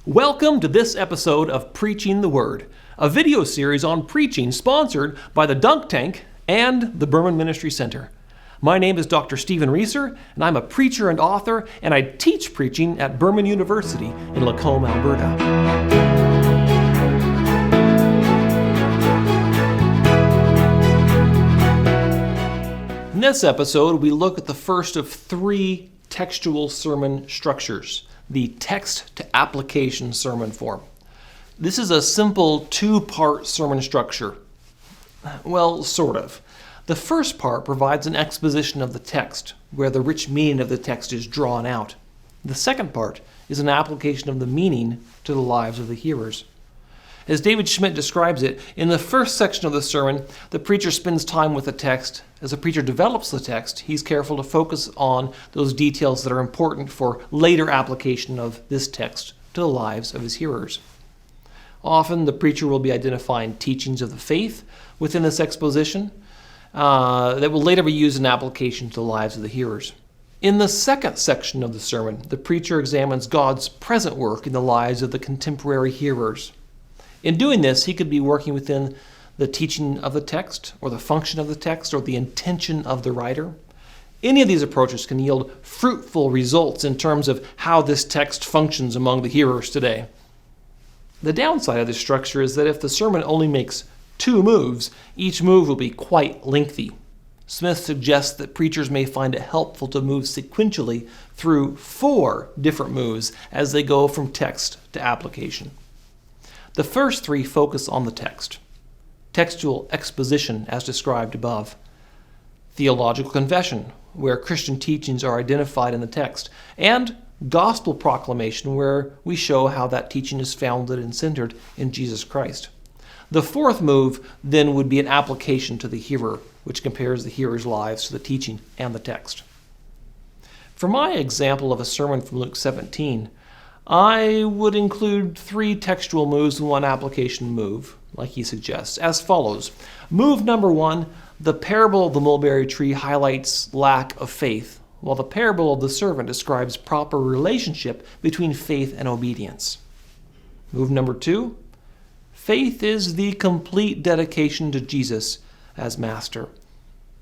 Welcome to this episode of Preaching the Word, a video series on preaching sponsored by the Dunk Tank and the Berman Ministry Center. My name is Dr. Stephen Reasor, and I'm a preacher and author, and I teach preaching at Berman University in Lacombe, Alberta. In this episode, we look at the first of three textual sermon structures, the text-to-application sermon form. This is a simple two-part sermon structure. Well, sort of. The first part provides an exposition of the text, where the rich meaning of the text is drawn out. The second part is an application of the meaning to the lives of the hearers. As David Schmidt describes it, in the first section of the sermon, the preacher spends time with the text. As the preacher develops the text, he's careful to focus on those details that are important for later application of this text to the lives of his hearers. Often, the preacher will be identifying teachings of the faith within this exposition that will later be used in application to the lives of the hearers. In the second section of the sermon, the preacher examines God's present work in the lives of the contemporary hearers. In doing this, he could be working within the teaching of the text, or the function of the text, or the intention of the writer. Any of these approaches can yield fruitful results in terms of how this text functions among the hearers today. The downside of this structure is that if the sermon only makes two moves, each move will be quite lengthy. Smith suggests that preachers may find it helpful to move sequentially through 4 different moves as they go from text to application. The first 3 focus on the text. Textual exposition, as described above. Theological confession, where Christian teachings are identified in the text. And gospel proclamation, where we show how that teaching is founded and centered in Jesus Christ. The fourth move then would be an application to the hearer, which compares the hearer's lives to the teaching and the text. For my example of a sermon from Luke 17, I would include 3 textual moves and 1 application move, like he suggests, as follows. Move number 1, the parable of the mulberry tree highlights lack of faith, while the parable of the servant describes proper relationship between faith and obedience. Move number 2, faith is the complete dedication to Jesus as master.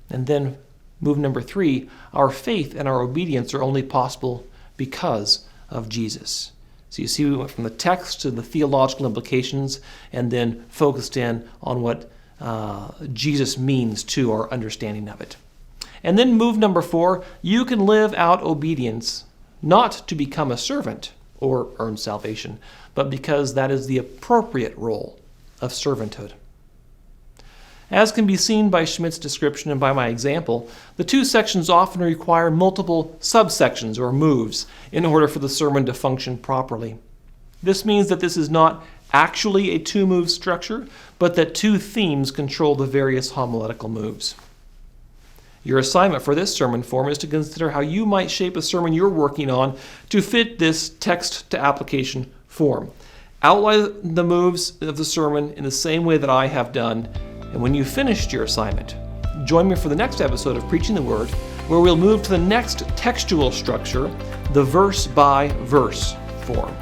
And then move number 3, our faith and our obedience are only possible because of Jesus. So you see, we went from the text to the theological implications and then focused in on what Jesus means to our understanding of it. And then move number 4, you can live out obedience, not to become a servant or earn salvation, but because that is the appropriate role of servanthood. As can be seen by Schmidt's description and by my example, the 2 sections often require multiple subsections or moves in order for the sermon to function properly. This means that this is not actually a 2-move structure, but that 2 themes control the various homiletical moves. Your assignment for this sermon form is to consider how you might shape a sermon you're working on to fit this text-to-application form. Outline the moves of the sermon in the same way that I have done. And when you've finished your assignment, join me for the next episode of Preaching the Word, where we'll move to the next textual structure, the verse-by-verse form.